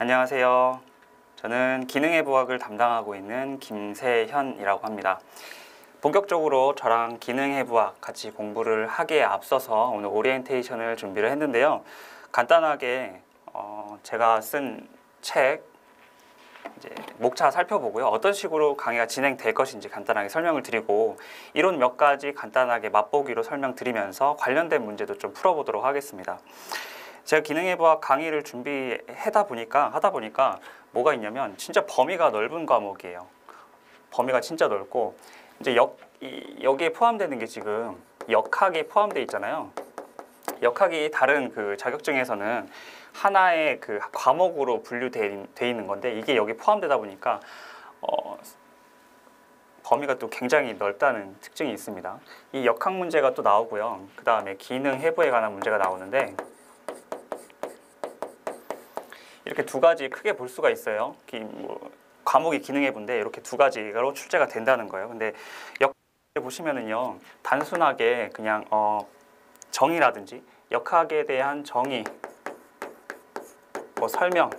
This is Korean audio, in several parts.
안녕하세요. 저는 기능의 부학을 담당하고 있는 김세현이라고 합니다. 본격적으로 저랑 기능의 부학 같이 공부를 하기에 앞서서 오늘 오리엔테이션을 준비를 했는데요. 간단하게 제가 쓴 책 이제 목차 살펴보고요. 어떤 식으로 강의가 진행될 것인지 간단하게 설명을 드리고 이론 몇 가지 간단하게 맛보기로 설명드리면서 관련된 문제도 좀 풀어보도록 하겠습니다. 제가 기능의 부학 강의를 하다 보니까 뭐가 있냐면 진짜 범위가 넓은 과목이에요. 범위가 진짜 넓고 이제 여기에 포함되는 게 지금 역학이 포함되어 있잖아요. 역학이 다른 그 자격증에서는 하나의 그 과목으로 분류되어 있는 건데 이게 여기 포함되다 보니까 범위가 또 굉장히 넓다는 특징이 있습니다. 이 역학 문제가 또 나오고요. 그 다음에 기능 해부에 관한 문제가 나오는데 이렇게 두 가지 크게 볼 수가 있어요. 과목이 기능해부인데 이렇게 두 가지로 출제가 된다는 거예요. 근데 역학을 보시면은요, 단순하게 그냥 정의라든지 역학에 대한 정의, 설명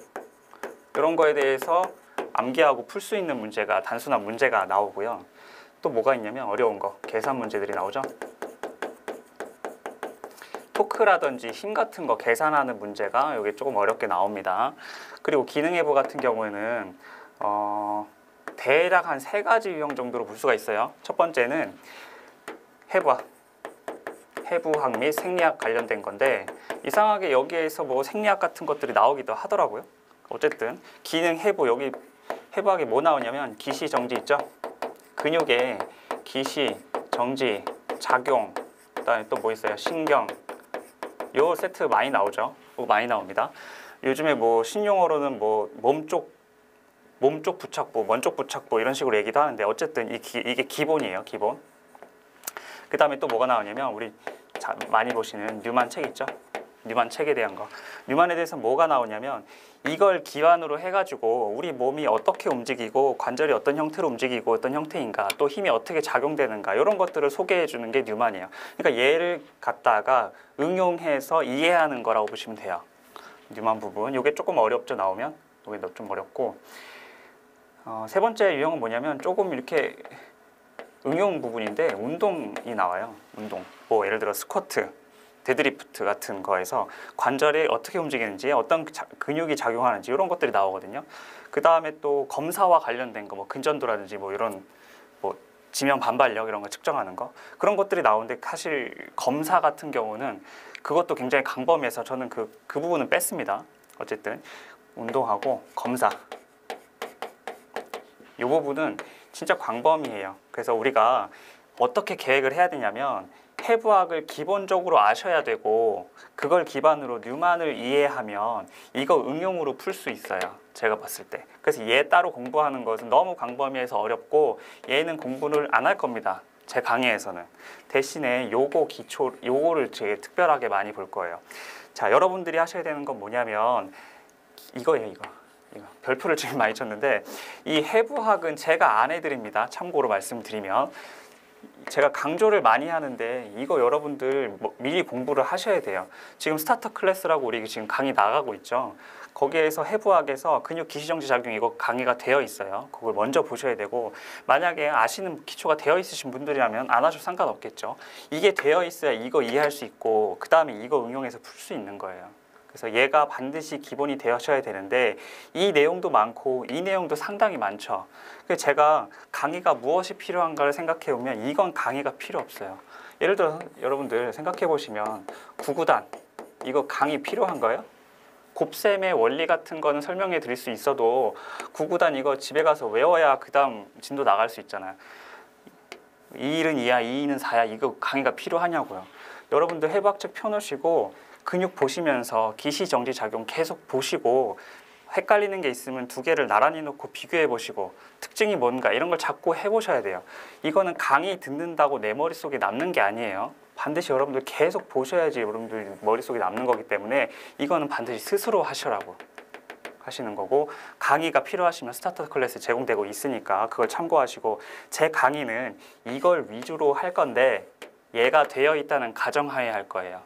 이런 거에 대해서 암기하고 풀 수 있는 문제가 단순한 문제가 나오고요. 또 뭐가 있냐면 어려운 거 계산 문제들이 나오죠. 토크라든지 힘 같은 거 계산하는 문제가 여기 조금 어렵게 나옵니다. 그리고 기능해부 같은 경우에는 대략 한 3가지 유형 정도로 볼 수가 있어요. 첫 번째는 해부학 및 생리학 관련된 건데 이상하게 여기에서 생리학 같은 것들이 나오기도 하더라고요. 어쨌든 기능 해부, 여기 해부학에 뭐 나오냐면 기시, 정지 있죠? 근육에 기시, 정지, 작용, 그다음에 또 뭐 있어요? 신경. 요 세트 많이 나오죠. 많이 나옵니다. 요즘에 신용어로는 몸쪽 부착부, 먼쪽 부착부 이런 식으로 얘기도 하는데 어쨌든 이게 기본이에요. 기본. 그 다음에 또 뭐가 나오냐면 우리 많이 보시는 뉴만 책 있죠. 뉴만 책에 대한 거. 뉴만에 대해서 뭐가 나오냐면 이걸 기반으로 해가지고 우리 몸이 어떻게 움직이고 관절이 어떤 형태로 움직이고 어떤 형태인가, 또 힘이 어떻게 작용되는가 이런 것들을 소개해 주는 게 뉴만이에요. 그러니까 얘를 갖다가 응용해서 이해하는 거라고 보시면 돼요. 뉴만 부분. 이게 조금 어렵죠. 나오면 이게 좀 어렵고, 세 번째 유형은 뭐냐면 조금 이렇게 응용 부분인데 운동이 나와요. 운동. 예를 들어 스쿼트, 데드리프트 같은 거에서 관절이 어떻게 움직이는지, 어떤 근육이 작용하는지 이런 것들이 나오거든요. 그 다음에 또 검사와 관련된 거, 근전도라든지 이런 지면 반발력 이런 거 측정하는 거, 그런 것들이 나오는데 사실 검사 같은 경우는 그것도 굉장히 광범위해서 저는 그 부분은 뺐습니다. 어쨌든 운동하고 검사 이 부분은 진짜 광범위해요. 그래서 우리가 어떻게 계획을 해야 되냐면 해부학을 기본적으로 아셔야 되고 그걸 기반으로 뉴만을 이해하면 이거 응용으로 풀 수 있어요. 제가 봤을 때. 그래서 얘 따로 공부하는 것은 너무 광범위해서 어렵고 얘는 공부를 안 할 겁니다. 제 강의에서는. 대신에 요거를 제일 특별하게 많이 볼 거예요. 자, 여러분들이 하셔야 되는 건 뭐냐면 이거예요. 이거. 별표를 지금 많이 쳤는데 이 해부학은 제가 안 해드립니다. 참고로 말씀드리면 제가 강조를 많이 하는데 이거 여러분들 미리 공부를 하셔야 돼요. 지금 스타터 클래스라고 우리 지금 강의 나가고 있죠. 거기에서 해부학에서 근육 기시정지 작용 이거 강의가 되어 있어요. 그걸 먼저 보셔야 되고, 만약에 아시는 기초가 되어 있으신 분들이라면 안 하셔도 상관없겠죠. 이게 되어 있어야 이거 이해할 수 있고 그 다음에 이거 응용해서 풀 수 있는 거예요. 그래서 얘가 반드시 기본이 되셔야 되는데 이 내용도 많고 이 내용도 상당히 많죠. 그래서 제가 강의가 무엇이 필요한가를 생각해 보면 이건 강의가 필요 없어요. 예를 들어 여러분들 생각해 보시면 구구단 이거 강의 필요한가요? 곱셈의 원리 같은 거는 설명해 드릴 수 있어도 구구단 이거 집에 가서 외워야 그 다음 진도 나갈 수 있잖아요. 2일은 2야, 2일은 4야 이거 강의가 필요하냐고요. 여러분들 해부학책 펴놓으시고 근육 보시면서 기시정지 작용 계속 보시고 헷갈리는 게 있으면 두 개를 나란히 놓고 비교해 보시고 특징이 뭔가 이런 걸 자꾸 해보셔야 돼요. 이거는 강의 듣는다고 내 머릿속에 남는 게 아니에요. 반드시 여러분들 계속 보셔야지 여러분들 머릿속에 남는 거기 때문에 이거는 반드시 스스로 하시라고 하시는 거고, 강의가 필요하시면 스타터 클래스 제공되고 있으니까 그걸 참고하시고, 제 강의는 이걸 위주로 할 건데 얘가 되어 있다는 가정하에 할 거예요.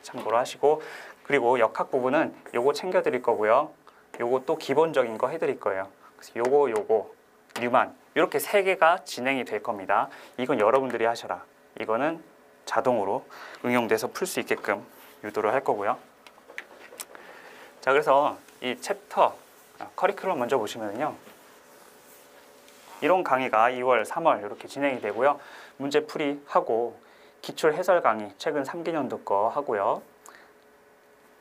참고로 하시고, 그리고 역학 부분은 요거 챙겨 드릴 거고요. 요거 또 기본적인 거 해드릴 거예요. 그래서 요거 뉴만 이렇게 세 개가 진행이 될 겁니다. 이건 여러분들이 하셔라. 이거는 자동으로 응용돼서 풀 수 있게끔 유도를 할 거고요. 자, 그래서 이 챕터 커리큘럼 먼저 보시면요. 이론 강의가 2월, 3월 이렇게 진행이 되고요. 문제풀이 하고 기출 해설 강의 최근 3기년도 거 하고요.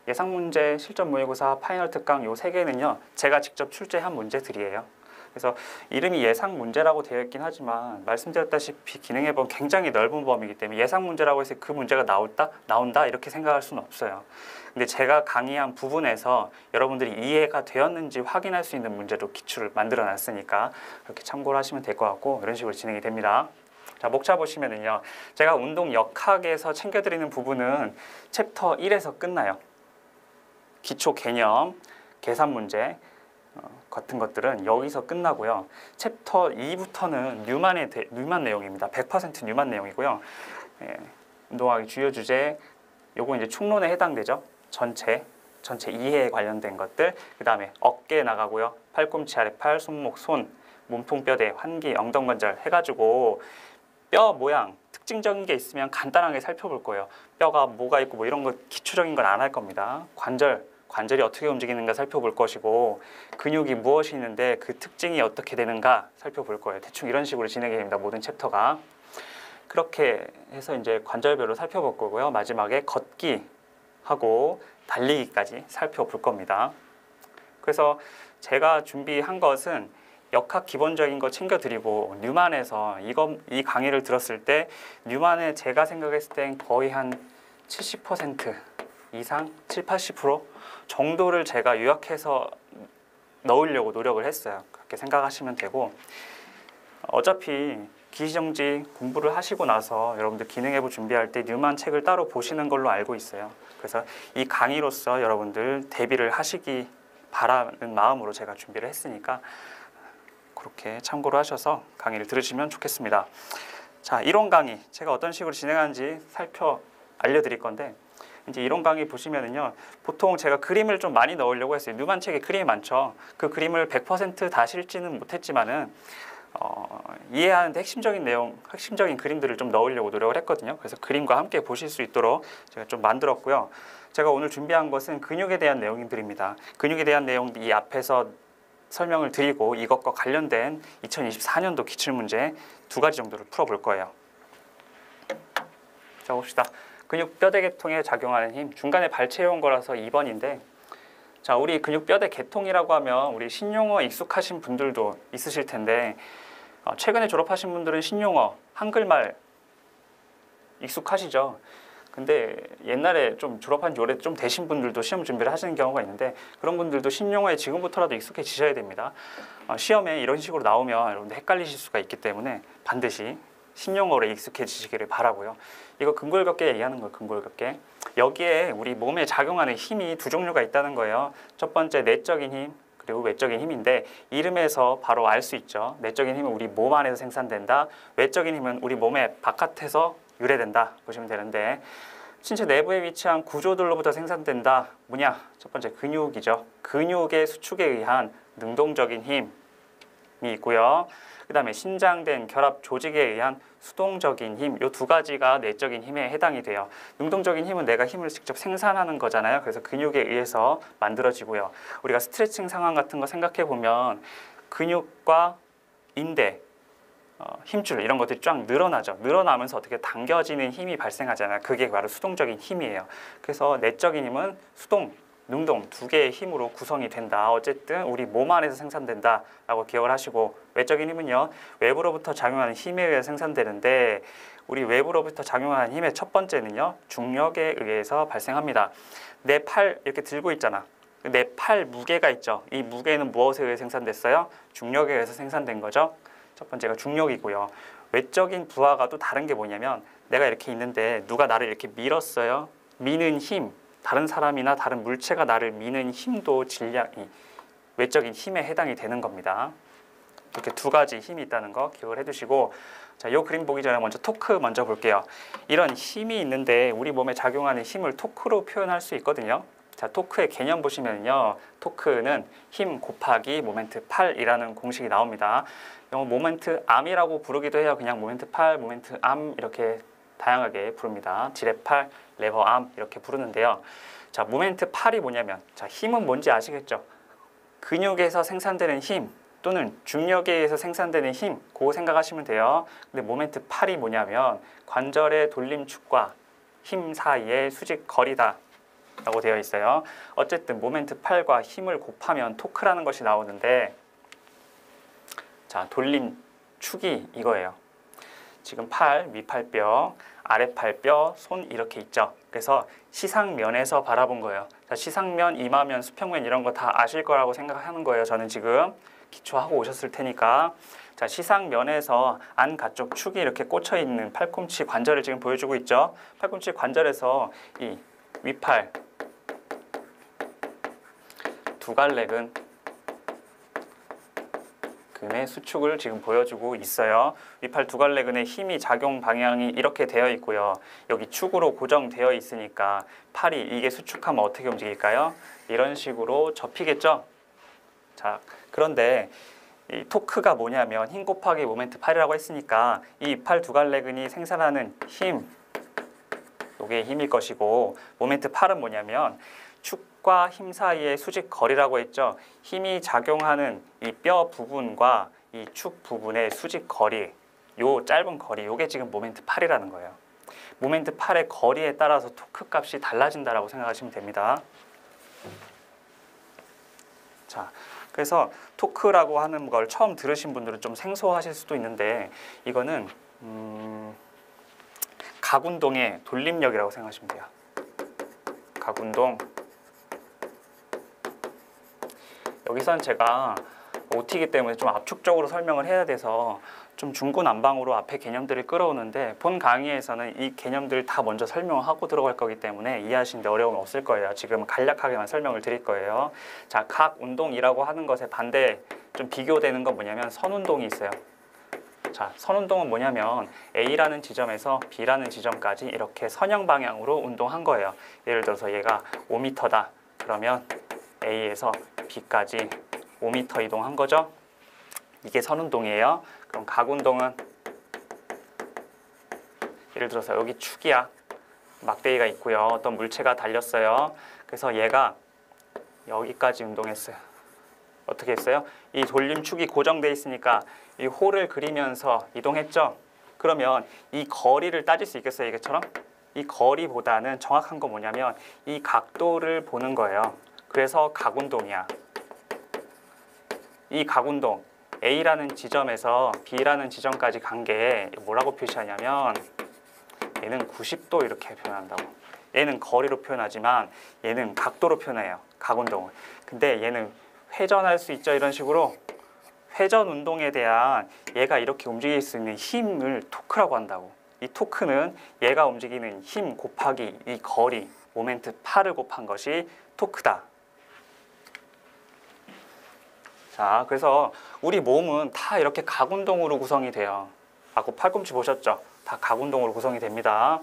예상문제, 실전 모의고사, 파이널 특강 요 세 개는요. 제가 직접 출제한 문제들이에요. 그래서 이름이 예상 문제라고 되어 있긴 하지만 말씀드렸다시피 기능해본 굉장히 넓은 범위이기 때문에 예상 문제라고 해서 그 문제가 나온다 이렇게 생각할 수는 없어요. 근데 제가 강의한 부분에서 여러분들이 이해가 되었는지 확인할 수 있는 문제로 기출을 만들어 놨으니까 그렇게 참고를 하시면 될 것 같고 이런 식으로 진행이 됩니다. 자, 목차 보시면은요. 제가 운동 역학에서 챙겨드리는 부분은 챕터 1에서 끝나요. 기초 개념, 계산 문제 같은 것들은 여기서 끝나고요. 챕터 2부터는 뉴만 내용입니다. 100% 뉴만 내용이고요. 운동학의 주요 주제, 요거 이제 총론에 해당되죠. 전체 이해에 관련된 것들. 그 다음에 어깨 나가고요. 팔꿈치 아래 팔, 손목, 손, 몸통 뼈대, 환기, 엉덩관절 해가지고 뼈 모양 특징적인 게 있으면 간단하게 살펴볼 거예요. 뼈가 뭐가 있고 뭐 이런 거 기초적인 건 안 할 겁니다. 관절이 어떻게 움직이는가 살펴볼 것이고 근육이 무엇이 있는데 그 특징이 어떻게 되는가 살펴볼 거예요. 대충 이런 식으로 진행이 됩니다. 모든 챕터가. 그렇게 해서 이제 관절별로 살펴볼 거고요. 마지막에 걷기 하고 달리기까지 살펴볼 겁니다. 그래서 제가 준비한 것은 역학 기본적인 거 챙겨드리고 뉴만에서 이 강의를 들었을 때 뉴만에 제가 생각했을 땐 거의 한 70% 이상 70-80% 정도를 제가 요약해서 넣으려고 노력을 했어요. 그렇게 생각하시면 되고 어차피 기시정지 공부를 하시고 나서 여러분들 기능해부 준비할 때 뉴만 책을 따로 보시는 걸로 알고 있어요. 그래서 이 강의로서 여러분들 대비를 하시기 바라는 마음으로 제가 준비를 했으니까 그렇게 참고를 하셔서 강의를 들으시면 좋겠습니다. 자, 이론 강의 제가 어떤 식으로 진행하는지 알려드릴 건데 이제 이론 강의 보시면은요. 보통 제가 그림을 좀 많이 넣으려고 했어요. 뉴만 책에 그림이 많죠. 그 그림을 100% 다 실지는 못했지만은 이해하는데 핵심적인 내용, 핵심적인 그림들을 좀 넣으려고 노력을 했거든요. 그래서 그림과 함께 보실 수 있도록 제가 좀 만들었고요. 제가 오늘 준비한 것은 근육에 대한 내용들입니다. 근육에 대한 내용 이 앞에서 설명을 드리고 이것과 관련된 2024년도 기출문제 2가지 정도를 풀어볼 거예요. 자, 봅시다. 근육 뼈대 계통에 작용하는 힘, 중간에 발췌해온 거라서 2번인데 자, 우리 근육 뼈대 계통이라고 하면 우리 신용어 익숙하신 분들도 있으실 텐데 최근에 졸업하신 분들은 신용어, 한글말 익숙하시죠? 근데 옛날에 좀 졸업한 지 오래 좀 되신 분들도 시험 준비를 하시는 경우가 있는데 그런 분들도 신용어에 지금부터라도 익숙해지셔야 됩니다. 시험에 이런 식으로 나오면 여러분들 헷갈리실 수가 있기 때문에 반드시 신용어로 익숙해지시기를 바라고요. 이거 근골격계 얘기하는 거예요. 근골격계. 여기에 우리 몸에 작용하는 힘이 두 종류가 있다는 거예요. 첫 번째 내적인 힘, 그리고 외적인 힘인데 이름에서 바로 알 수 있죠. 내적인 힘은 우리 몸 안에서 생산된다. 외적인 힘은 우리 몸의 바깥에서 유래된다 보시면 되는데 신체 내부에 위치한 구조들로부터 생산된다. 뭐냐? 첫 번째 근육이죠. 근육의 수축에 의한 능동적인 힘이 있고요. 그 다음에 신장된 결합 조직에 의한 수동적인 힘, 이 2가지가 내적인 힘에 해당이 돼요. 능동적인 힘은 내가 힘을 직접 생산하는 거잖아요. 그래서 근육에 의해서 만들어지고요. 우리가 스트레칭 상황 같은 거 생각해 보면 근육과 인대, 힘줄 이런 것들이 쫙 늘어나죠. 늘어나면서 어떻게 당겨지는 힘이 발생하잖아요. 그게 바로 수동적인 힘이에요. 그래서 내적인 힘은 수동, 능동 2개의 힘으로 구성이 된다. 어쨌든 우리 몸 안에서 생산된다 라고 기억을 하시고 외적인 힘은요. 외부로부터 작용하는 힘에 의해 생산되는데 우리 외부로부터 작용하는 힘의 첫 번째는요. 중력에 의해서 발생합니다. 내 팔 이렇게 들고 있잖아. 내 팔 무게가 있죠. 이 무게는 무엇에 의해 생산됐어요? 중력에 의해서 생산된 거죠. 첫 번째가 중력이고요. 외적인 부하가 또 다른 게 뭐냐면 내가 이렇게 있는데 누가 나를 이렇게 밀었어요. 미는 힘. 다른 사람이나 다른 물체가 나를 미는 힘도 질량이 외적인 힘에 해당이 되는 겁니다. 이렇게 2가지 힘이 있다는 거 기억을 해두시고 자, 이 그림 보기 전에 먼저 토크 볼게요. 이런 힘이 있는데 우리 몸에 작용하는 힘을 토크로 표현할 수 있거든요. 자, 토크의 개념 보시면요. 토크는 힘 곱하기 모멘트 8이라는 공식이 나옵니다. 이거 모멘트 암이라고 부르기도 해요. 그냥 모멘트 8, 모멘트 암 이렇게 다양하게 부릅니다. 지렛 8, 레버 암 이렇게 부르는데요. 자, 모멘트 8이 뭐냐면, 자, 힘은 뭔지 아시겠죠? 근육에서 생산되는 힘 또는 중력에 의해서 생산되는 힘, 그거 생각하시면 돼요. 근데 모멘트 8이 뭐냐면 관절의 돌림축과 힘 사이의 수직 거리다 라고 되어 있어요. 어쨌든 모멘트 8과 힘을 곱하면 토크라는 것이 나오는데, 자, 돌림축이 이거예요. 지금 팔, 위팔뼈, 아래팔뼈, 손 이렇게 있죠. 그래서 시상면에서 바라본 거예요. 자, 시상면, 이마면, 수평면 이런 거 다 아실 거라고 생각하는 거예요. 저는 지금 기초하고 오셨을 테니까. 자, 시상면에서 안 가쪽 축이 이렇게 꽂혀 있는 팔꿈치 관절을 지금 보여주고 있죠. 팔꿈치 관절에서 이 위팔 두갈래근 근의 수축을 지금 보여주고 있어요. 위팔 두갈래근의 힘이 작용 방향이 이렇게 되어 있고요. 여기 축으로 고정되어 있으니까 팔이 이게 수축하면 어떻게 움직일까요? 이런 식으로 접히겠죠? 자, 그런데 이 토크가 뭐냐면 힘 곱하기 모멘트 8이라고 했으니까 이 위팔 두갈래근이 생산하는 힘, 이게 힘일 것이고, 모멘트 8은 뭐냐면 축과 힘 사이의 수직 거리라고 했죠. 힘이 작용하는 이 뼈 부분과 이 축 부분의 수직 거리, 요 짧은 거리, 요게 지금 모멘트 8이라는 거예요. 모멘트 8의 거리에 따라서 토크 값이 달라진다라고 생각하시면 됩니다. 자, 그래서 토크라고 하는 걸 처음 들으신 분들은 좀 생소하실 수도 있는데, 이거는 각운동의 돌림력이라고 생각하시면 돼요. 각운동. 여기선 제가 OT이기 때문에 좀 압축적으로 설명을 해야 돼서 좀 중구난방으로 앞에 개념들을 끌어오는데, 본 강의에서는 이 개념들을 다 먼저 설명하고 들어갈 거기 때문에 이해하시는데 어려움이 없을 거예요. 지금 간략하게만 설명을 드릴 거예요. 자, 각 운동이라고 하는 것에 반대 좀 비교되는 건 뭐냐면 선운동이 있어요. 자, 선운동은 뭐냐면 A라는 지점에서 B라는 지점까지 이렇게 선형 방향으로 운동한 거예요. 예를 들어서 얘가 5m다. 그러면 A에서 B까지 5m 이동한 거죠. 이게 선운동이에요. 그럼 각운동은 예를 들어서 여기 축이야. 막대기가 있고요. 어떤 물체가 달렸어요. 그래서 얘가 여기까지 운동했어요. 어떻게 했어요? 이 돌림축이 고정되어 있으니까 이 홀을 그리면서 이동했죠. 그러면 이 거리를 따질 수 있겠어요? 이것처럼? 이 거리보다는 정확한 건 뭐냐면 이 각도를 보는 거예요. 그래서 각운동이야. 이 각운동 A라는 지점에서 B라는 지점까지 간 게 뭐라고 표시하냐면, 얘는 90도 이렇게 표현한다고. 얘는 거리로 표현하지만 얘는 각도로 표현해요. 각운동을. 근데 얘는 회전할 수 있죠. 이런 식으로 회전 운동에 대한 얘가 이렇게 움직일 수 있는 힘을 토크라고 한다고. 이 토크는 얘가 움직이는 힘 곱하기 이 거리, 모멘트 8을 곱한 것이 토크다. 자, 그래서 우리 몸은 다 이렇게 각운동으로 구성이 돼요. 아까 팔꿈치 보셨죠? 다 각운동으로 구성이 됩니다.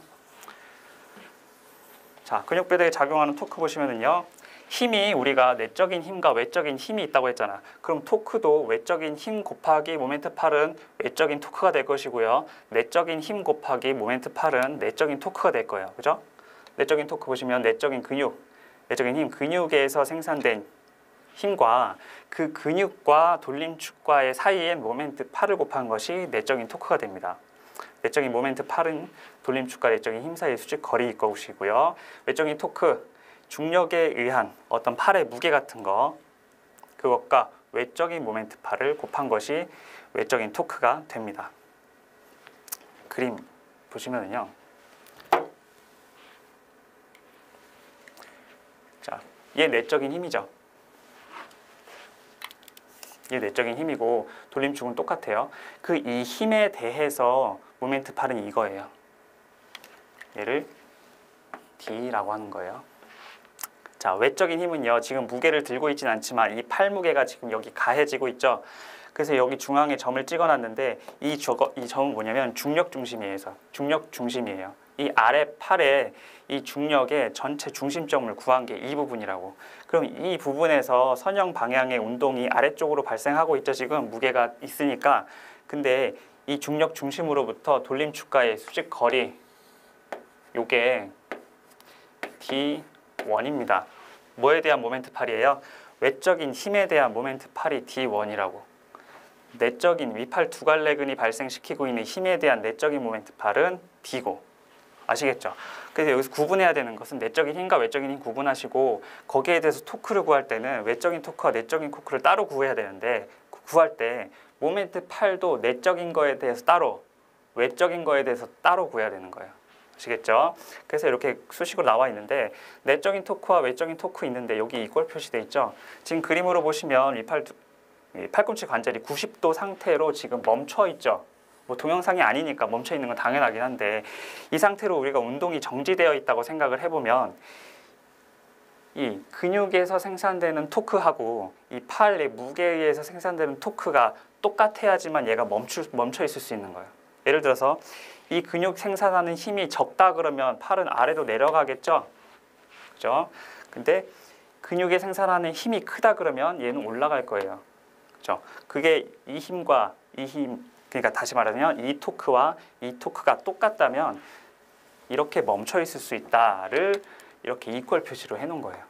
자, 근육배대에 작용하는 토크 보시면은요, 힘이 우리가 내적인 힘과 외적인 힘이 있다고 했잖아. 그럼 토크도 외적인 힘 곱하기 모멘트 8은 외적인 토크가 될 것이고요. 내적인 힘 곱하기 모멘트 8은 내적인 토크가 될 거예요. 그죠? 내적인 토크 보시면 내적인 근육, 내적인 힘, 근육에서 생산된 힘과 그 근육과 돌림축과의 사이에 모멘트 8을 곱한 것이 내적인 토크가 됩니다. 내적인 모멘트 8은 돌림축과 내적인 힘 사이의 수직 거리일 것이고요. 외적인 토크, 중력에 의한 어떤 팔의 무게 같은 거, 그것과 외적인 모멘트 8을 곱한 것이 외적인 토크가 됩니다. 그림 보시면은요, 자, 얘 내적인 힘이죠. 이게 내적인 힘이고 돌림축은 똑같아요. 그 이 힘에 대해서 모멘트 8은 이거예요. 얘를 D라고 하는 거예요. 자, 외적인 힘은요, 지금 무게를 들고 있진 않지만 이 팔 무게가 지금 여기 가해지고 있죠. 그래서 여기 중앙에 점을 찍어놨는데 이 점은 뭐냐면 중력 중심이에요. 이 아래 팔에 이 중력의 전체 중심점을 구한 게 이 부분이라고. 그럼 이 부분에서 선형 방향의 운동이 아래쪽으로 발생하고 있죠. 지금 무게가 있으니까. 근데 이 중력 중심으로부터 돌림축과의 수직 거리 요게 D1입니다. 뭐에 대한 모멘트 팔이에요? 외적인 힘에 대한 모멘트 팔이 D1이라고. 내적인 위팔 두갈래근이 발생시키고 있는 힘에 대한 내적인 모멘트 팔은 D고. 아시겠죠? 그래서 여기서 구분해야 되는 것은 내적인 힘과 외적인 힘 구분하시고 거기에 대해서 토크를 구할 때는 외적인 토크와 내적인 토크를 따로 구해야 되는데 구할 때 모멘트 팔도 내적인 거에 대해서 따로 외적인 거에 대해서 따로 구해야 되는 거예요. 아시겠죠? 그래서 이렇게 수식으로 나와 있는데 내적인 토크와 외적인 토크 있는데 여기 이꼴 표시돼 있죠? 지금 그림으로 보시면 이 팔꿈치 관절이 90도 상태로 지금 멈춰 있죠? 뭐 동영상이 아니니까 멈춰 있는 건 당연하긴 한데 이 상태로 우리가 운동이 정지되어 있다고 생각을 해보면 이 근육에서 생산되는 토크하고 이 팔의 무게에 의해서 생산되는 토크가 똑같아야지만 얘가 멈춰 있을 수 있는 거예요. 예를 들어서 이 근육 생산하는 힘이 적다 그러면 팔은 아래로 내려가겠죠? 그죠? 근데 근육에 생산하는 힘이 크다 그러면 얘는 올라갈 거예요. 그죠? 그게 이 힘과 이 힘, 그러니까 다시 말하면 이 토크와 이 토크가 똑같다면 이렇게 멈춰 있을 수 있다를 이렇게 이퀄 표시로 해놓은 거예요.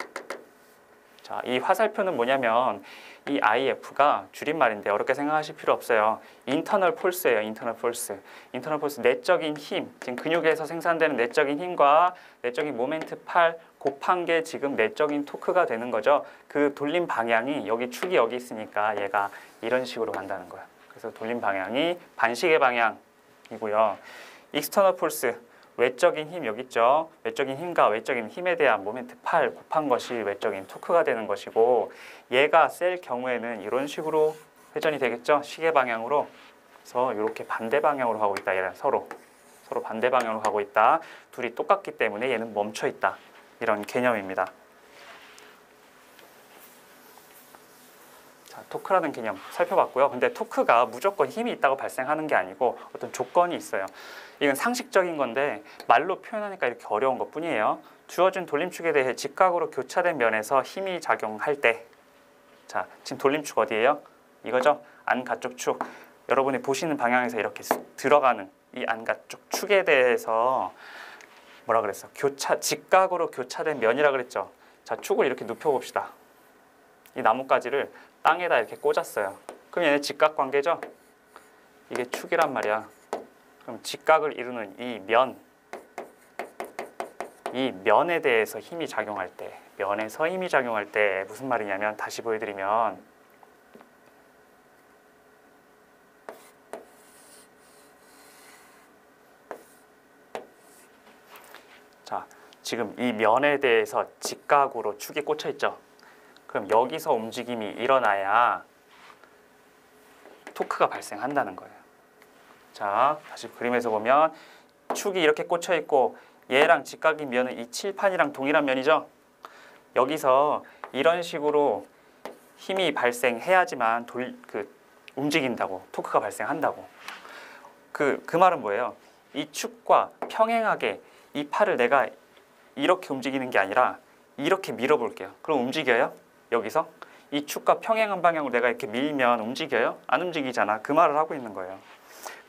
자, 이 화살표는 뭐냐면 이 IF가 줄임말인데 어렵게 생각하실 필요 없어요. 인터널 폴스예요. 인터널 폴스. 인터널 폴스 내적인 힘. 지금 근육에서 생산되는 내적인 힘과 내적인 모멘트 팔 곱한 게 지금 내적인 토크가 되는 거죠. 그 돌림 방향이 여기 축이 여기 있으니까 얘가 이런 식으로 간다는 거예요. 그래서 돌림 방향이 반시계 방향이고요. 익스터널 폴스 외적인 힘 여기 있죠. 외적인 힘과 외적인 힘에 대한 모멘트 팔 곱한 것이 외적인 토크가 되는 것이고 얘가 셀 경우에는 이런 식으로 회전이 되겠죠. 시계 방향으로. 그래서 이렇게 반대 방향으로 가고 있다. 얘는 서로 반대 방향으로 가고 있다. 둘이 똑같기 때문에 얘는 멈춰 있다. 이런 개념입니다. 자, 토크라는 개념 살펴봤고요. 근데 토크가 무조건 힘이 있다고 발생하는 게 아니고 어떤 조건이 있어요. 이건 상식적인 건데 말로 표현하니까 이렇게 어려운 것뿐이에요. 주어진 돌림축에 대해 직각으로 교차된 면에서 힘이 작용할 때, 자, 지금 돌림축 어디예요? 이거죠? 안가쪽 축. 여러분이 보시는 방향에서 이렇게 들어가는 이 안가쪽 축에 대해서 뭐라 그랬어? 직각으로 교차된 면이라 그랬죠? 자, 축을 이렇게 눕혀봅시다. 이 나뭇가지를 땅에다 이렇게 꽂았어요. 그럼 얘네 직각관계죠? 이게 축이란 말이야. 그럼 직각을 이루는 이 면에 대해서 힘이 작용할 때, 면에서 힘이 작용할 때 무슨 말이냐면 다시 보여드리면 자, 지금 이 면에 대해서 직각으로 축이 꽂혀 있죠. 그럼 여기서 움직임이 일어나야 토크가 발생한다는 거예요. 자, 다시 그림에서 보면 축이 이렇게 꽂혀 있고 얘랑 직각인 면은 이 칠판이랑 동일한 면이죠. 여기서 이런 식으로 힘이 발생해야지만 움직인다고, 토크가 발생한다고. 그 말은 뭐예요? 이 축과 평행하게 이 팔을 내가 이렇게 움직이는 게 아니라 이렇게 밀어볼게요. 그럼 움직여요? 여기서? 이 축과 평행한 방향으로 내가 이렇게 밀면 움직여요? 안 움직이잖아. 그 말을 하고 있는 거예요.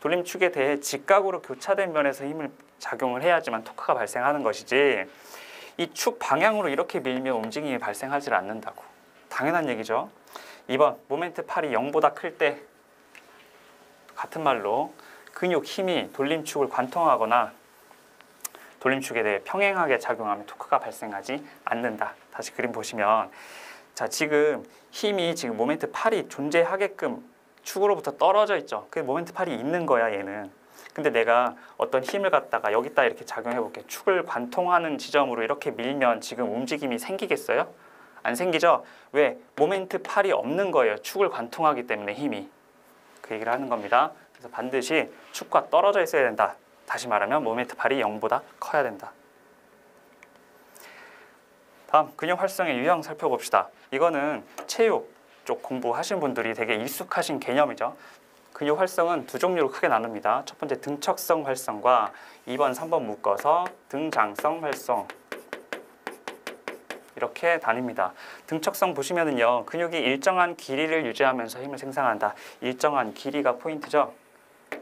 돌림축에 대해 직각으로 교차된 면에서 힘을 작용을 해야지만 토크가 발생하는 것이지 이 축 방향으로 이렇게 밀면 움직임이 발생하지 않는다고. 당연한 얘기죠. 2번, 모멘트 팔이 0보다 클 때 같은 말로 근육 힘이 돌림축을 관통하거나 돌림축에 대해 평행하게 작용하면 토크가 발생하지 않는다. 다시 그림 보시면 자, 지금 힘이 지금 모멘트 팔이 존재하게끔 축으로부터 떨어져 있죠. 그 모멘트 팔이 있는 거야, 얘는. 근데 내가 어떤 힘을 갖다가 여기다 이렇게 작용해 볼게. 축을 관통하는 지점으로 이렇게 밀면 지금 움직임이 생기겠어요? 안 생기죠? 왜? 모멘트 팔이 없는 거예요. 축을 관통하기 때문에 힘이. 그 얘기를 하는 겁니다. 그래서 반드시 축과 떨어져 있어야 된다. 다시 말하면 모멘트 팔이 0보다 커야 된다. 다음, 근육 활성의 유형 살펴봅시다. 이거는 체육 쪽 공부하신 분들이 되게 익숙하신 개념이죠. 근육 활성은 두 종류로 크게 나눕니다. 첫 번째 등척성 활성과 2번, 3번 묶어서 등장성 활성 이렇게 나뉩니다. 등척성 보시면은요, 근육이 일정한 길이를 유지하면서 힘을 생산한다. 일정한 길이가 포인트죠.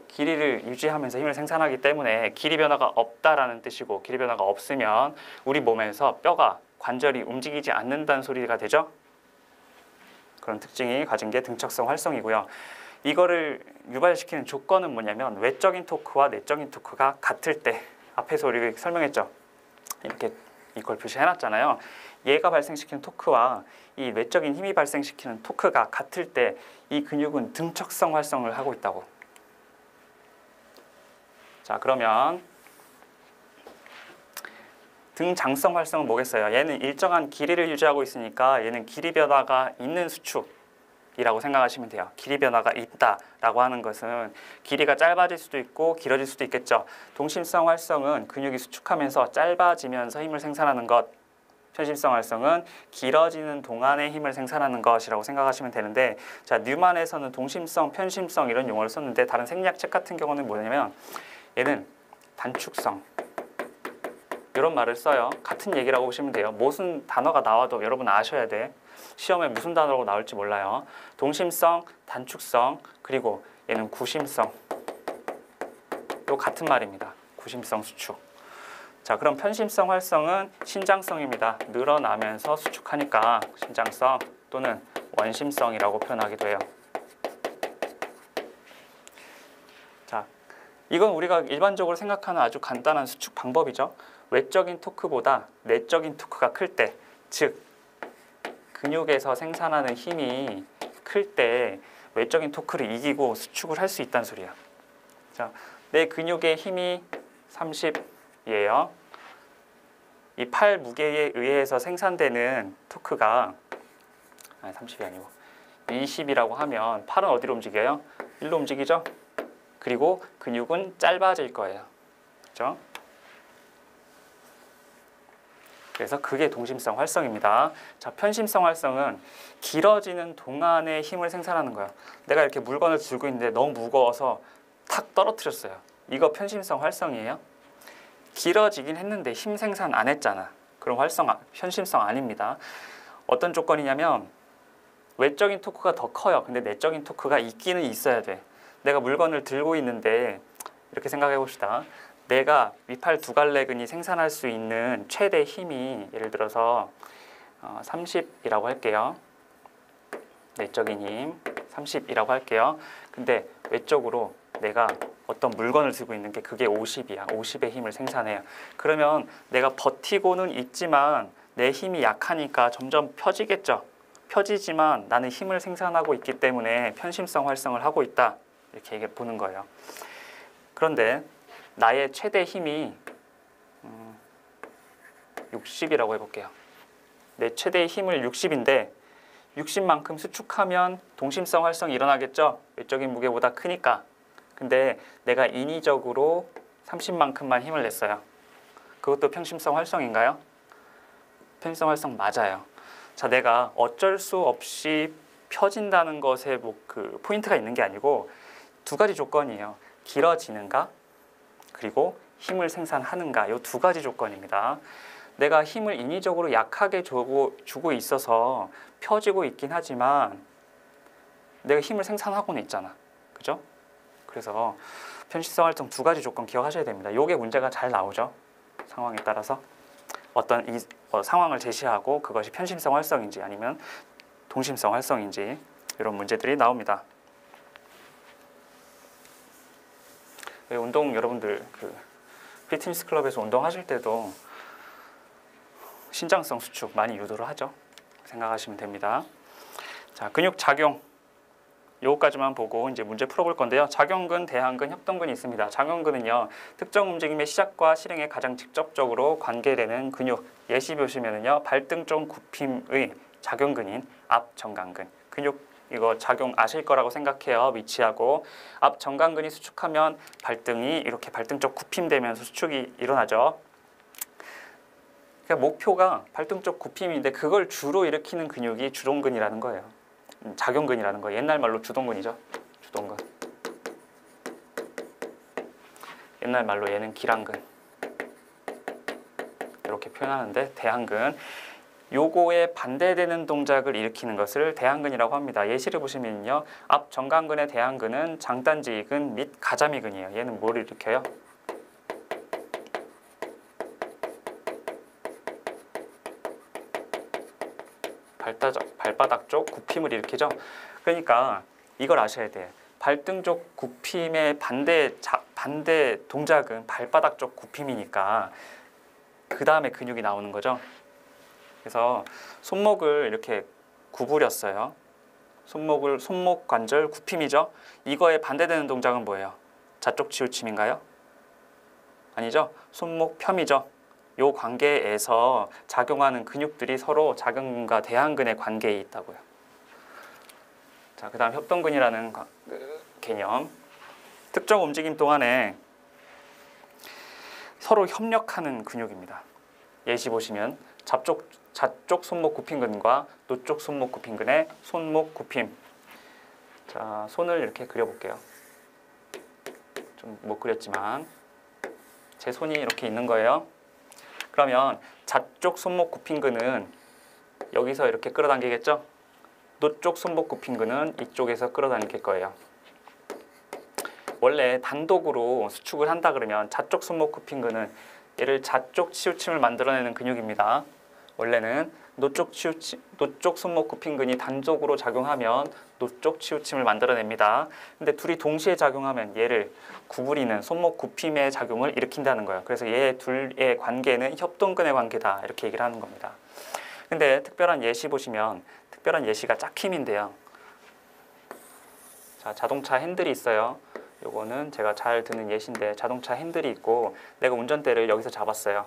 길이를 유지하면서 힘을 생산하기 때문에 길이 변화가 없다라는 뜻이고, 길이 변화가 없으면 우리 몸에서 뼈가 관절이 움직이지 않는다는 소리가 되죠. 그런 특징이 가진 게 등척성 활성이고요. 이거를 유발시키는 조건은 뭐냐면 외적인 토크와 내적인 토크가 같을 때, 앞에서 우리 설명했죠. 이렇게 이걸 표시해놨잖아요. 얘가 발생시키는 토크와 이 외적인 힘이 발생시키는 토크가 같을 때 이 근육은 등척성 활성을 하고 있다고. 자, 그러면 등장성 활성은 뭐겠어요? 얘는 일정한 길이를 유지하고 있으니까 얘는 길이 변화가 있는 수축이라고 생각하시면 돼요. 길이 변화가 있다라고 하는 것은 길이가 짧아질 수도 있고 길어질 수도 있겠죠. 동심성 활성은 근육이 수축하면서 짧아지면서 힘을 생산하는 것, 편심성 활성은 길어지는 동안에 힘을 생산하는 것이라고 생각하시면 되는데, 자, 뉴만에서는 동심성, 편심성 이런 용어를 썼는데 다른 생리학책 같은 경우는 뭐냐면 얘는 단축성 이런 말을 써요. 같은 얘기라고 보시면 돼요. 무슨 단어가 나와도 여러분 아셔야 돼. 시험에 무슨 단어로 나올지 몰라요. 동심성, 단축성, 그리고 얘는 구심성. 또 같은 말입니다. 구심성 수축. 자, 그럼 편심성 활성은 신장성입니다. 늘어나면서 수축하니까 신장성 또는 원심성이라고 표현하기도 해요. 자, 이건 우리가 일반적으로 생각하는 아주 간단한 수축 방법이죠. 외적인 토크보다 내적인 토크가 클 때, 즉 근육에서 생산하는 힘이 클 때 외적인 토크를 이기고 수축을 할 수 있다는 소리야. 자, 내 근육의 힘이 30이에요. 이 팔 무게에 의해서 생산되는 토크가 30이 아니고 20이라고 하면 팔은 어디로 움직여요? 일로 움직이죠? 그리고 근육은 짧아질 거예요. 그렇죠? 그래서 그게 동심성 활성입니다. 자, 편심성 활성은 길어지는 동안에 힘을 생산하는 거예요. 내가 이렇게 물건을 들고 있는데 너무 무거워서 탁 떨어뜨렸어요. 이거 편심성 활성이에요. 길어지긴 했는데 힘 생산 안 했잖아. 그럼 편심성 아닙니다. 어떤 조건이냐면 외적인 토크가 더 커요. 근데 내적인 토크가 있기는 있어야 돼. 내가 물건을 들고 있는데 이렇게 생각해 봅시다. 내가 위팔 두 갈래근이 생산할 수 있는 최대 힘이 예를 들어서 30이라고 할게요. 내적인 힘 30이라고 할게요. 근데 외적으로 내가 어떤 물건을 들고 있는 게 그게 50이야. 50의 힘을 생산해요. 그러면 내가 버티고는 있지만 내 힘이 약하니까 점점 펴지겠죠. 펴지지만 나는 힘을 생산하고 있기 때문에 편심성 활성을 하고 있다. 이렇게 보는 거예요. 그런데 나의 최대 힘이 60이라고 해볼게요. 내 최대 힘을 60인데 60만큼 수축하면 동심성 활성이 일어나겠죠. 외적인 무게보다 크니까. 근데 내가 인위적으로 30만큼만 힘을 냈어요. 그것도 편심성 활성인가요? 편심성 활성 맞아요. 자, 내가 어쩔 수 없이 펴진다는 것에 그 포인트가 있는 게 아니고 두 가지 조건이에요. 길어지는가? 그리고 힘을 생산하는가? 이 두 가지 조건입니다. 내가 힘을 인위적으로 약하게 주고 있어서 펴지고 있긴 하지만 내가 힘을 생산하고는 있잖아. 그죠? 그래서 편심성 활성 두 가지 조건 기억하셔야 됩니다. 이게 문제가 잘 나오죠. 상황에 따라서 어떤 상황을 제시하고 그것이 편심성 활성인지 아니면 동심성 활성인지 이런 문제들이 나옵니다. 운동 여러분들 피트니스 클럽에서 운동하실 때도 신장성 수축 많이 유도를 하죠. 생각하시면 됩니다. 자, 근육 작용 요거까지만 보고 이제 문제 풀어볼 건데요. 작용근, 대항근, 협동근이 있습니다. 작용근은요, 특정 움직임의 시작과 실행에 가장 직접적으로 관계되는 근육. 예시 보시면은요, 발등 쪽 굽힘의 작용근인 앞정강근. 근육 이거 작용 아실 거라고 생각해요. 위치하고 앞정강근이 수축하면 발등이 이렇게 발등 쪽 굽힘되면서 수축이 일어나죠. 그러니까 목표가 발등 쪽 굽힘인데 그걸 주로 일으키는 근육이 주동근이라는 거예요. 작용근이라는 거예요. 옛날 말로 주동근이죠. 주동근. 옛날 말로 얘는 기랑근 이렇게 표현하는데, 대항근, 요거에 반대되는 동작을 일으키는 것을 대항근이라고 합니다. 예시를 보시면요, 앞 정강근의 대항근은 장단지근 및 가자미근이에요. 얘는 뭘 일으켜요? 발바닥 쪽 굽힘을 일으키죠. 그러니까 이걸 아셔야 돼요. 발등 쪽 굽힘의 반대 동작은 발바닥 쪽 굽힘이니까 그 다음에 근육이 나오는 거죠. 그래서 손목을 이렇게 구부렸어요. 손목 관절 굽힘이죠. 이거에 반대되는 동작은 뭐예요? 좌쪽 치우침인가요? 아니죠. 손목 펴이죠. 요 관계에서 작용하는 근육들이 서로 작용근과 대항근의 관계에 있다고요. 자, 그 다음 협동근이라는 개념. 특정 움직임 동안에 서로 협력하는 근육입니다. 예시 보시면 좌쪽 손목 굽힘근과 노쪽 손목 굽힘근의 손목 굽힘. 자, 손을 이렇게 그려볼게요. 좀 못 그렸지만 제 손이 이렇게 있는 거예요. 그러면 좌쪽 손목 굽힘근은 여기서 이렇게 끌어당기겠죠? 노쪽 손목 굽힘근은 이쪽에서 끌어당길 거예요. 원래 단독으로 수축을 한다 그러면 좌쪽 손목 굽힘근은 얘를 좌쪽 치우침을 만들어내는 근육입니다. 원래는 노쪽 손목 굽힘근이 단독으로 작용하면 노쪽 치우침을 만들어냅니다. 근데 둘이 동시에 작용하면 얘를 구부리는 손목 굽힘의 작용을 일으킨다는 거예요. 그래서 얘 둘의 관계는 협동근의 관계다, 이렇게 얘기를 하는 겁니다. 근데 특별한 예시 보시면, 특별한 예시가 짝힘인데요. 자, 자동차 핸들이 있어요. 요거는 제가 잘 드는 예시인데, 자동차 핸들이 있고 내가 운전대를 여기서 잡았어요.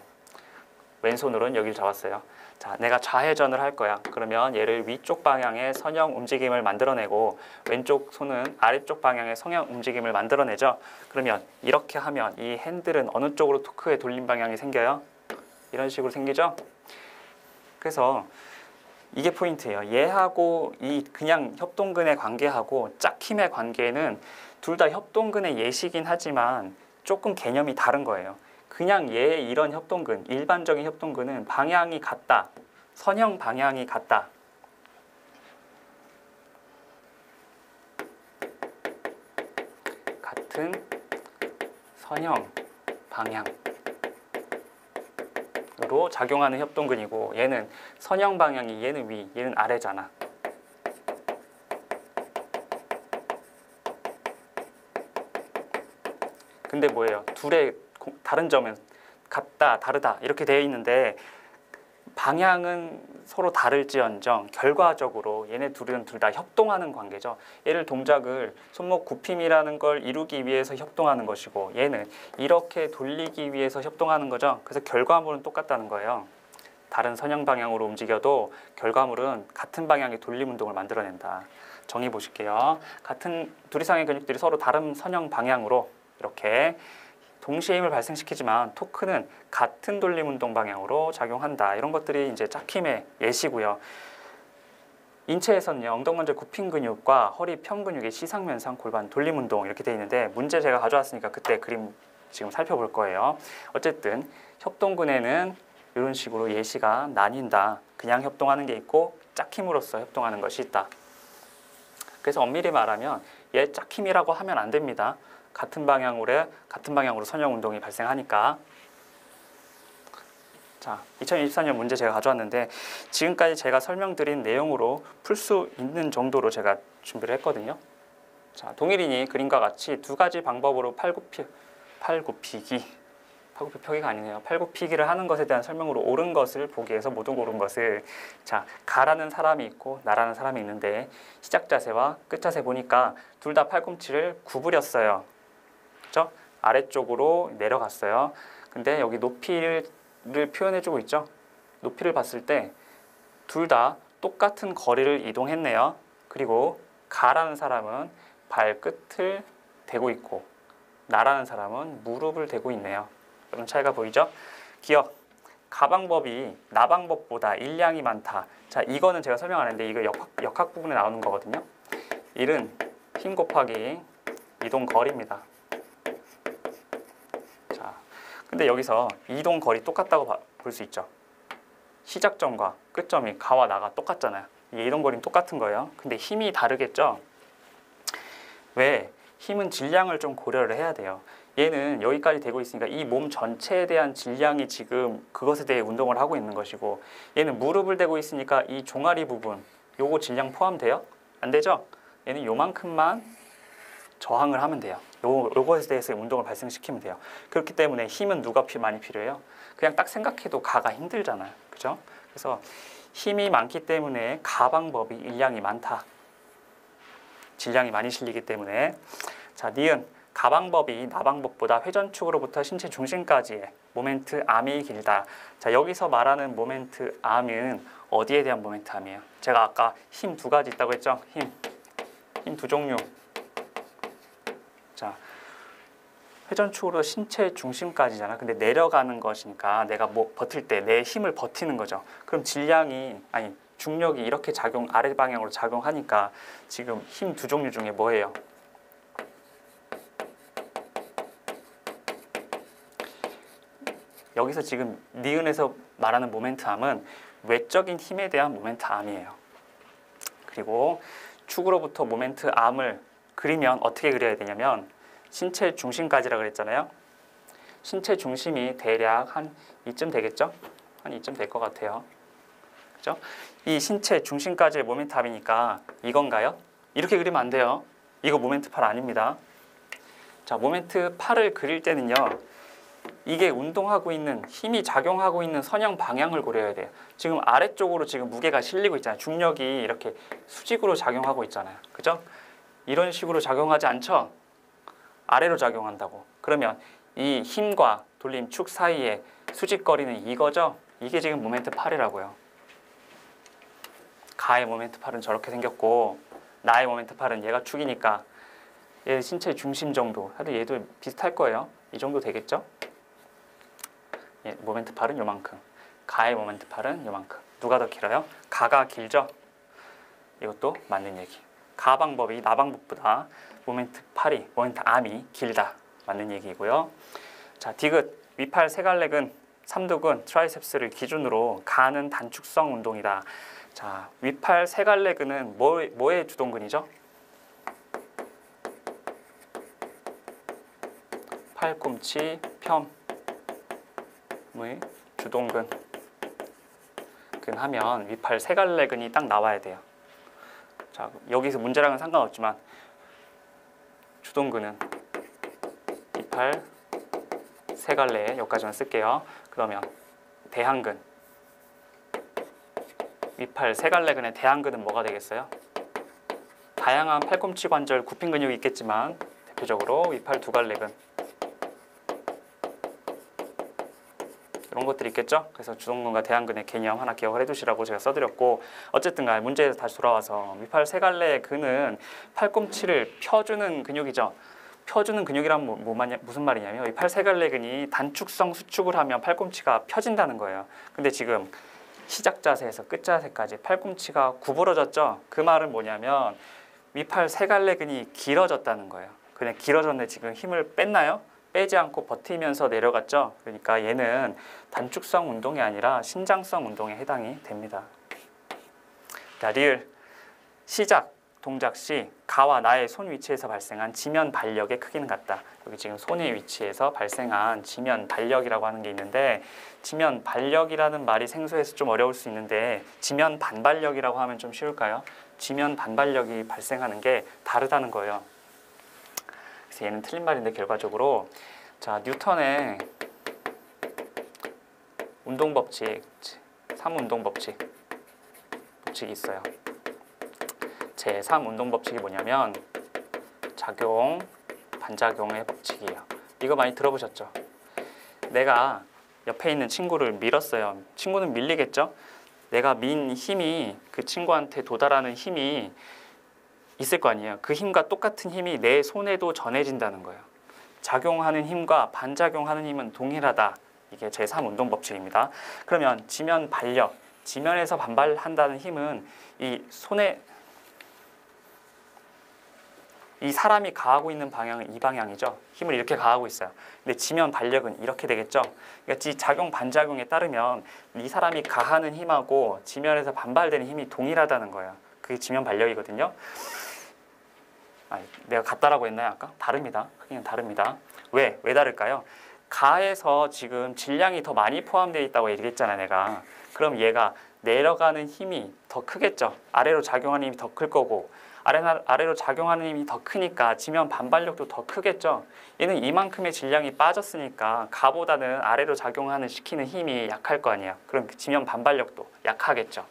왼손으로는 여기를 잡았어요. 자, 내가 좌회전을 할 거야. 그러면 얘를 위쪽 방향의 선형 움직임을 만들어내고 왼쪽 손은 아래쪽 방향의 성형 움직임을 만들어내죠. 그러면 이렇게 하면 이 핸들은 어느 쪽으로 토크의 돌림 방향이 생겨요? 이런 식으로 생기죠. 그래서 이게 포인트예요. 얘하고 이 그냥 협동근의 관계하고 짝힘의 관계는 둘 다 협동근의 예시긴 하지만 조금 개념이 다른 거예요. 그냥 얘 이런 협동근, 일반적인 협동근은 방향이 같다, 선형 방향이 같다. 같은 선형 방향으로 작용하는 협동근이고, 얘는 선형 방향이 얘는 위, 얘는 아래잖아. 근데 뭐예요? 둘의 다른 점은 같다, 다르다 이렇게 되어 있는데 방향은 서로 다를지언정 결과적으로 얘네 둘은 둘 다 협동하는 관계죠. 얘를 동작을 손목 굽힘이라는 걸 이루기 위해서 협동하는 것이고 얘는 이렇게 돌리기 위해서 협동하는 거죠. 그래서 결과물은 똑같다는 거예요. 다른 선형 방향으로 움직여도 결과물은 같은 방향의 돌림 운동을 만들어낸다. 정의 보실게요. 같은 둘 이상의 근육들이 서로 다른 선형 방향으로 이렇게 동시에 힘을 발생시키지만 토크는 같은 돌림 운동 방향으로 작용한다. 이런 것들이 이제 짝힘의 예시고요. 인체에서는요, 엉덩만절 굽힘 근육과 허리 편 근육의 시상면상 골반 돌림 운동 이렇게 돼 있는데 문제 제가 가져왔으니까 그때 그림 지금 살펴볼 거예요. 어쨌든 협동근에는 이런 식으로 예시가 나뉜다. 그냥 협동하는 게 있고 짝힘으로써 협동하는 것이 있다. 그래서 엄밀히 말하면 얘 짝힘이라고 하면 안 됩니다. 같은 방향으로 선형 운동이 발생하니까. 자, 2024년 문제 제가 가져왔는데 지금까지 제가 설명드린 내용으로 풀 수 있는 정도로 제가 준비를 했거든요. 자, 동일인이 그림과 같이 두 가지 방법으로 팔굽히펴기가 아니네요. 팔굽히기를 하는 것에 대한 설명으로 옳은 것을 보기 위해서 모두 옳은 것을, 자, 가라는 사람이 있고 나라는 사람이 있는데 시작 자세와 끝 자세 보니까 둘 다 팔꿈치를 구부렸어요. 그렇죠? 아래쪽으로 내려갔어요. 근데 여기 높이를 표현해주고 있죠. 높이를 봤을 때 둘 다 똑같은 거리를 이동했네요. 그리고 가라는 사람은 발끝을 대고 있고 나라는 사람은 무릎을 대고 있네요. 그런 차이가 보이죠? 기억, 가방법이 나방법보다 일량이 많다. 자, 이거는 제가 설명 안 했는데 이거 역학 부분에 나오는 거거든요. 1은 힘 곱하기 이동 거리입니다. 근데 여기서 이동 거리 똑같다고 볼 수 있죠. 시작점과 끝점이 가와 나가 똑같잖아요. 이 이동 거리는 똑같은 거예요. 근데 힘이 다르겠죠. 왜? 힘은 질량을 좀 고려를 해야 돼요. 얘는 여기까지 되고 있으니까 이 몸 전체에 대한 질량이 지금 그것에 대해 운동을 하고 있는 것이고, 얘는 무릎을 대고 있으니까 이 종아리 부분 요거 질량 포함돼요? 안 되죠? 얘는 요만큼만 저항을 하면 돼요. 요것에 대해서 운동을 발생시키면 돼요. 그렇기 때문에 힘은 누가 많이 필요해요? 그냥 딱 생각해도 가가 힘들잖아요. 그죠? 그래서 힘이 많기 때문에 가 방법이 일량이 많다. 질량이 많이 실리기 때문에. 자, 니은 가 방법이 나 방법보다 회전축으로부터 신체 중심까지의 모멘트 암이 길다. 자, 여기서 말하는 모멘트 암은 어디에 대한 모멘트 암이에요? 제가 아까 힘 두 가지 있다고 했죠? 힘 두 종류. 자, 회전축으로 신체 중심까지잖아. 근데 내려가는 것이니까 내가 뭐 버틸 때 내 힘을 버티는 거죠. 그럼 중력이 이렇게 아래 방향으로 작용하니까 지금 힘 두 종류 중에 뭐예요? 여기서 지금 니은에서 말하는 모멘트암은 외적인 힘에 대한 모멘트암이에요. 그리고 축으로부터 모멘트암을 그리면 어떻게 그려야 되냐면 신체 중심까지라 그랬잖아요. 신체 중심이 대략 한 이쯤 되겠죠? 한 이쯤 될 것 같아요. 그죠? 이 신체 중심까지의 모멘트암이니까 이건가요? 이렇게 그리면 안 돼요. 이거 모멘트 8 아닙니다. 자, 모멘트 8을 그릴 때는요. 이게 운동하고 있는 힘이 작용하고 있는 선형 방향을 고려해야 돼요. 지금 아래쪽으로 지금 무게가 실리고 있잖아요. 중력이 이렇게 수직으로 작용하고 있잖아요. 그죠? 이런 식으로 작용하지 않죠? 아래로 작용한다고. 그러면 이 힘과 돌림 축 사이에 수직거리는 이거죠? 이게 지금 모멘트 8이라고요. 가의 모멘트 8은 저렇게 생겼고 나의 모멘트 8은 얘가 축이니까 얘 신체 중심 정도. 하여튼 얘도 비슷할 거예요. 이 정도 되겠죠? 예, 모멘트 8은 요만큼. 가의 모멘트 8은 요만큼. 누가 더 길어요? 가가 길죠? 이것도 맞는 얘기. 가 방법이 나 방법보다 모멘트 암이 길다. 맞는 얘기고요. 자, 디귿. 위팔 세갈래근, 삼두근, 트라이셉스를 기준으로 가는 단축성 운동이다. 자, 위팔 세갈래근은 뭐의 주동근이죠? 팔꿈치, 펴의 주동근. 하면 위팔 세갈래근이 딱 나와야 돼요. 자, 여기서 문제랑은 상관없지만 주동근은 위팔 세갈래 여기까지만 쓸게요. 그러면 대항근. 위팔 세갈래근의 대항근은 뭐가 되겠어요? 다양한 팔꿈치 관절 굽힌 근육이 있겠지만 대표적으로 위팔 두갈래근 이런 것들이 있겠죠? 그래서 주동근과 대항근의 개념 하나 기억을 해두시라고 제가 써드렸고, 어쨌든 간에 문제에서 다시 돌아와서 위팔 세갈래의 근은 팔꿈치를 펴주는 근육이죠. 펴주는 근육이란 무슨 말이냐면 위팔 세갈래근이 단축성 수축을 하면 팔꿈치가 펴진다는 거예요. 근데 지금 시작 자세에서 끝 자세까지 팔꿈치가 구부러졌죠? 그 말은 뭐냐면 위팔 세갈래근이 길어졌다는 거예요. 그냥 길어졌는데 지금 힘을 뺐나요? 빼지 않고 버티면서 내려갔죠. 그러니까 얘는 단축성 운동이 아니라 신장성 운동에 해당이 됩니다. 자, 리을. 시작 동작 시 가와 나의 손 위치에서 발생한 지면 발력의 크기는 같다. 여기 지금 손의 위치에서 발생한 지면 발력이라고 하는 게 있는데, 지면 발력이라는 말이 생소해서 좀 어려울 수 있는데 지면 반발력이라고 하면 좀 쉬울까요? 지면 반발력이 발생하는 게 다르다는 거예요. 그래서 얘는 틀린 말인데 결과적으로 자, 뉴턴의 운동법칙, 3운동법칙이 있어요. 제3 운동법칙이 뭐냐면 작용, 반작용의 법칙이에요. 이거 많이 들어보셨죠? 내가 옆에 있는 친구를 밀었어요. 친구는 밀리겠죠? 내가 민 힘이 그 친구한테 도달하는 힘이 있을 거 아니에요. 그 힘과 똑같은 힘이 내 손에도 전해진다는 거예요. 작용하는 힘과 반작용하는 힘은 동일하다. 이게 제3 운동법칙입니다. 그러면 지면 발력, 지면에서 반발한다는 힘은 이 이 사람이 가하고 있는 방향은 이 방향이죠. 힘을 이렇게 가하고 있어요. 근데 지면 반력은 이렇게 되겠죠. 그러니까 이 작용 반작용에 따르면 이 사람이 가하는 힘하고 지면에서 반발되는 힘이 동일하다는 거예요. 그게 지면 반력이거든요. 내가 같다라고 했나요 아까? 다릅니다. 크기는 다릅니다. 왜 다를까요? 가에서 지금 질량이 더 많이 포함되어 있다고 얘기했잖아 내가. 그럼 얘가 내려가는 힘이 더 크겠죠. 아래로 작용하는 힘이 더 클 거고 아래로 작용하는 힘이 더 크니까 지면 반발력도 더 크겠죠. 얘는 이만큼의 질량이 빠졌으니까 가보다는 아래로 작용하는 시키는 힘이 약할 거 아니에요. 그럼 지면 반발력도 약하겠죠.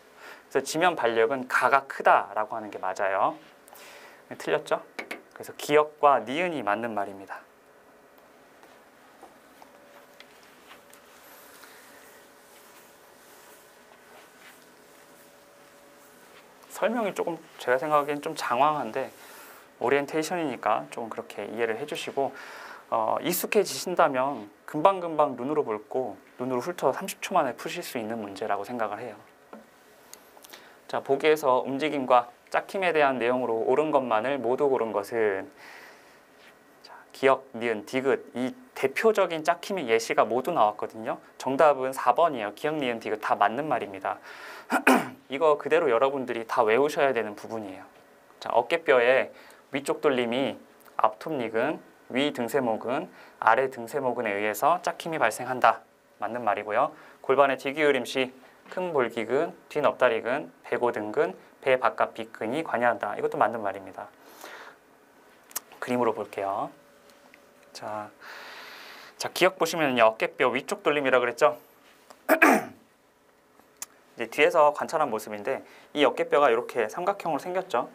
그래서 지면 반력은 가가 크다라고 하는 게 맞아요. 틀렸죠? 그래서 기역과 니은이 맞는 말입니다. 설명이 조금 제가 생각하기엔 좀 장황한데 오리엔테이션이니까 좀 그렇게 이해를 해주시고 익숙해지신다면 금방금방 눈으로 볼고 눈으로 훑어 30초 만에 푸실 수 있는 문제라고 생각을 해요. 자, 보기에서 움직임과 짝힘에 대한 내용으로 옳은 것만을 모두 고른 것은 기역, 니은, 디귿 이 대표적인 짝힘의 예시가 모두 나왔거든요. 정답은 4번이에요. 기역, 니은, 디귿 다 맞는 말입니다. 이거 그대로 여러분들이 다 외우셔야 되는 부분이에요. 자, 어깨뼈의 위쪽 돌림이 앞톱니근, 위 등세모근, 아래 등세모근에 의해서 짝힘이 발생한다. 맞는 말이고요. 골반의 뒤기울임 시 큰 볼기근, 뒤넙다리근, 배고등근, 배 바깥 빗근이 관여한다. 이것도 맞는 말입니다. 그림으로 볼게요. 자, 기억 보시면요. 어깨뼈 위쪽 돌림이라고 그랬죠? 이제 뒤에서 관찰한 모습인데 이 어깨뼈가 이렇게 삼각형으로 생겼죠.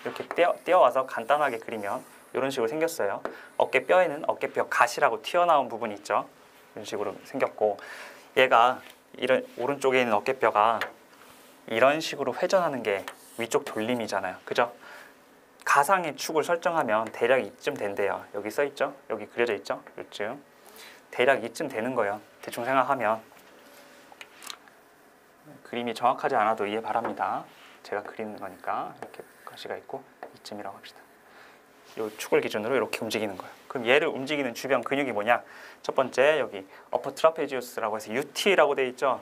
이렇게 떼어와서 간단하게 그리면 이런 식으로 생겼어요. 어깨뼈에는 어깨뼈 가시라고 튀어나온 부분이 있죠. 이런 식으로 생겼고 얘가 이런 오른쪽에 있는 어깨뼈가 이런 식으로 회전하는 게 위쪽 돌림이잖아요. 그죠? 가상의 축을 설정하면 대략 이쯤 된대요. 여기 써 있죠? 여기 그려져 있죠? 이쯤. 대략 이쯤 되는 거예요. 대충 생각하면. 그림이 정확하지 않아도 이해 바랍니다. 제가 그리는 거니까 이렇게 가시가 있고 이쯤이라고 합시다. 이 축을 기준으로 이렇게 움직이는 거예요. 그럼 얘를 움직이는 주변 근육이 뭐냐? 첫 번째 여기 어퍼 트라페지우스라고 해서 UT라고 되어 있죠.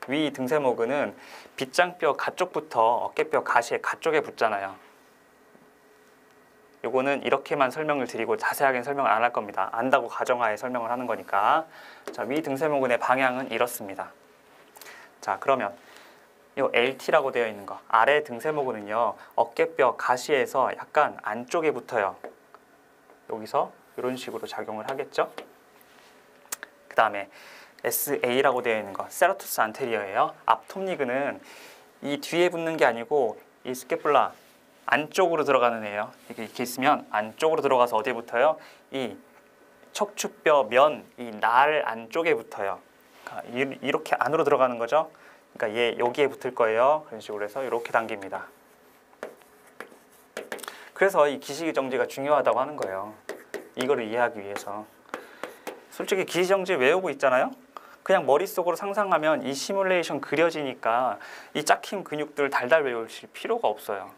위 등세모근은 빗장뼈 가쪽부터 어깨뼈 가시의 가쪽에 붙잖아요. 요거는 이렇게만 설명을 드리고 자세하게 설명을 안 할 겁니다. 안다고 가정하에 설명을 하는 거니까. 자, 위 등세모근의 방향은 이렇습니다. 자, 그러면 요 LT라고 되어 있는 거 아래 등세모근은요 어깨뼈 가시에서 약간 안쪽에 붙어요. 여기서 이런 식으로 작용을 하겠죠. 그 다음에 SA라고 되어 있는 거 세라투스 안테리어예요. 앞톱니근은 이 뒤에 붙는 게 아니고 이 스캐뿔라 안쪽으로 들어가는 애예요. 이렇게 있으면 안쪽으로 들어가서 어디에 붙어요? 이 척추뼈 면 이 날 안쪽에 붙어요. 그러니까 이렇게 안으로 들어가는 거죠. 그러니까 얘 여기에 붙을 거예요. 그런 식으로 해서 이렇게 당깁니다. 그래서 이 기시정지가 중요하다고 하는 거예요. 이거를 이해하기 위해서. 솔직히 기시정지 외우고 있잖아요. 그냥 머릿속으로 상상하면 이 시뮬레이션 그려지니까 이 짝힘 근육들 달달 외우실 필요가 없어요.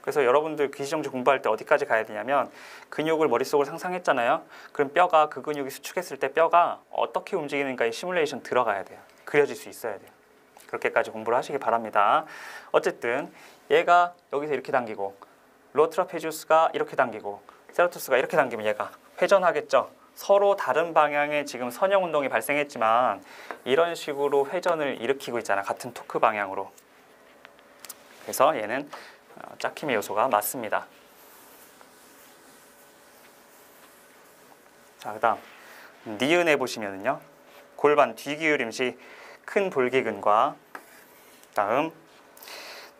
그래서 여러분들 기시정지 공부할 때 어디까지 가야 되냐면 근육을 머릿속으로 상상했잖아요. 그럼 뼈가 그 근육이 수축했을 때 뼈가 어떻게 움직이는가 이 시뮬레이션 들어가야 돼요. 그려질 수 있어야 돼요. 그렇게까지 공부를 하시기 바랍니다. 어쨌든 얘가 여기서 이렇게 당기고 로어 트라페지우스가 이렇게 당기고 세라투스가 이렇게 당기면 얘가 회전하겠죠. 서로 다른 방향의 지금 선형 운동이 발생했지만 이런 식으로 회전을 일으키고 있잖아. 같은 토크 방향으로. 그래서 얘는 짝힘의 요소가 맞습니다. 자, 그 다음 니은에 보시면은요 골반 뒤기울임 시 큰 볼기근과 다음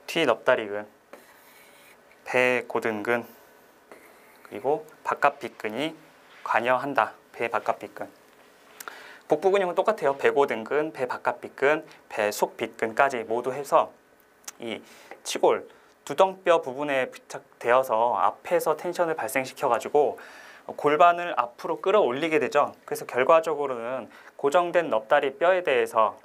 뒤 넙다리근, 배 고등근, 그리고 바깥 빗근이 관여한다. 배 바깥 빗근. 복부 근육은 똑같아요. 배 고등근, 배 바깥 빗근, 배 속 빗근까지 모두 해서 이 치골 두덩뼈 부분에 부착되어서 앞에서 텐션을 발생시켜 가지고 골반을 앞으로 끌어올리게 되죠. 그래서 결과적으로는 고정된 넙다리 뼈에 대해서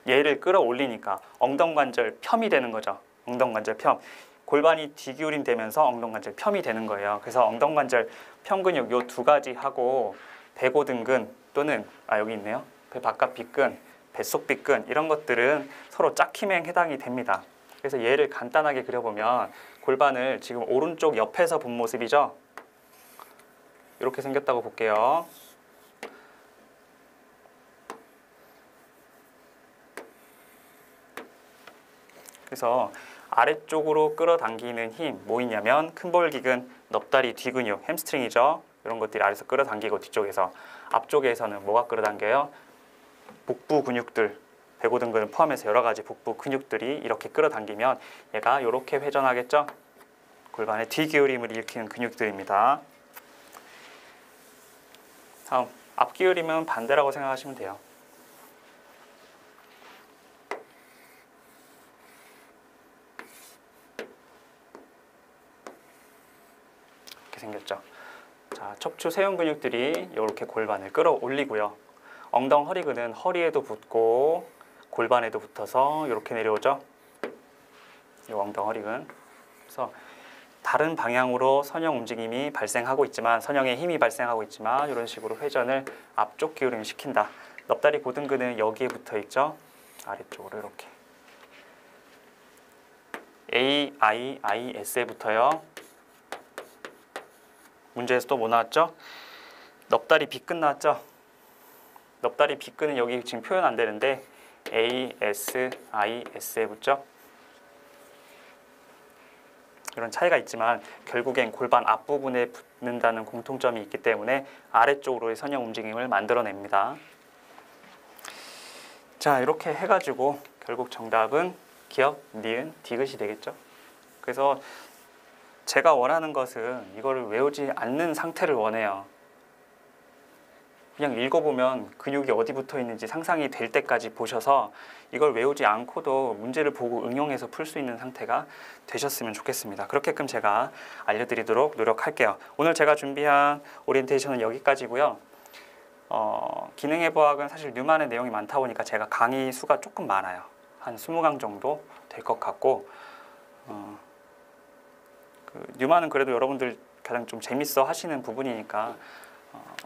얘를 끌어올리니까 엉덩관절 폄이 되는 거죠. 엉덩관절 폄. 골반이 뒤기울임 되면서 엉덩관절 펴이 되는 거예요. 그래서 엉덩관절 편근육 요 두 가지 하고 배고등근 또는 여기 있네요. 배 바깥 빗근, 뱃속 빗근 이런 것들은 서로 짝힘에 해당이 됩니다. 그래서 얘를 간단하게 그려보면 골반을 지금 오른쪽 옆에서 본 모습이죠. 이렇게 생겼다고 볼게요. 그래서 아래쪽으로 끌어당기는 힘 뭐 있냐면 큰볼기근, 넙다리 뒤근육, 햄스트링이죠. 이런 것들이 아래에서 끌어당기고 뒤쪽에서 앞쪽에서는 뭐가 끌어당겨요? 복부 근육들, 배고등근을 포함해서 여러 가지 복부 근육들이 이렇게 끌어당기면 얘가 이렇게 회전하겠죠? 골반의 뒤기울임을 일으키는 근육들입니다. 다음, 앞기울임은 반대라고 생각하시면 돼요. 이렇게 생겼죠. 자, 척추 세운 근육들이 이렇게 골반을 끌어올리고요. 엉덩허리근은 허리에도 붙고 골반에도 붙어서 이렇게 내려오죠. 이 엉덩허리근. 그래서 다른 방향으로 선형 움직임이 발생하고 있지만 선형의 힘이 발생하고 있지만 이런 식으로 회전을 앞쪽 기울임을 시킨다. 넙다리 고등근은 여기에 붙어 있죠. 아래쪽으로 이렇게 AIIS에 붙어요. 문제에서 또 뭐 나왔죠? 넙다리 빗근 나왔죠? 넙다리 빗근은 여기 지금 표현 안 되는데 ASIS에 붙죠? 이런 차이가 있지만 결국엔 골반 앞부분에 붙는다는 공통점이 있기 때문에 아래쪽으로의 선형 움직임을 만들어냅니다. 자, 이렇게 해가지고 결국 정답은 기역, 니은, 디귿이 되겠죠. 그래서 제가 원하는 것은 이거를 외우지 않는 상태를 원해요. 그냥 읽어보면 근육이 어디 붙어 있는지 상상이 될 때까지 보셔서 이걸 외우지 않고도 문제를 보고 응용해서 풀 수 있는 상태가 되셨으면 좋겠습니다. 그렇게끔 제가 알려드리도록 노력할게요. 오늘 제가 준비한 오리엔테이션은 여기까지고요. 기능해부학은 사실 뉴만의 내용이 많다 보니까 제가 강의 수가 조금 많아요. 한 20강 정도 될 것 같고 뉴만은 그래도 여러분들 가장 좀 재밌어 하시는 부분이니까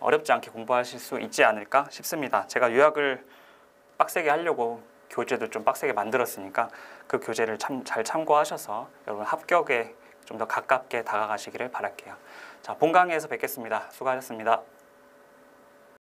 어렵지 않게 공부하실 수 있지 않을까 싶습니다. 제가 요약을 빡세게 하려고 교재도 좀 빡세게 만들었으니까 그 교재를 잘 참고하셔서 여러분 합격에 좀 더 가깝게 다가가시기를 바랄게요. 자, 본 강의에서 뵙겠습니다. 수고하셨습니다.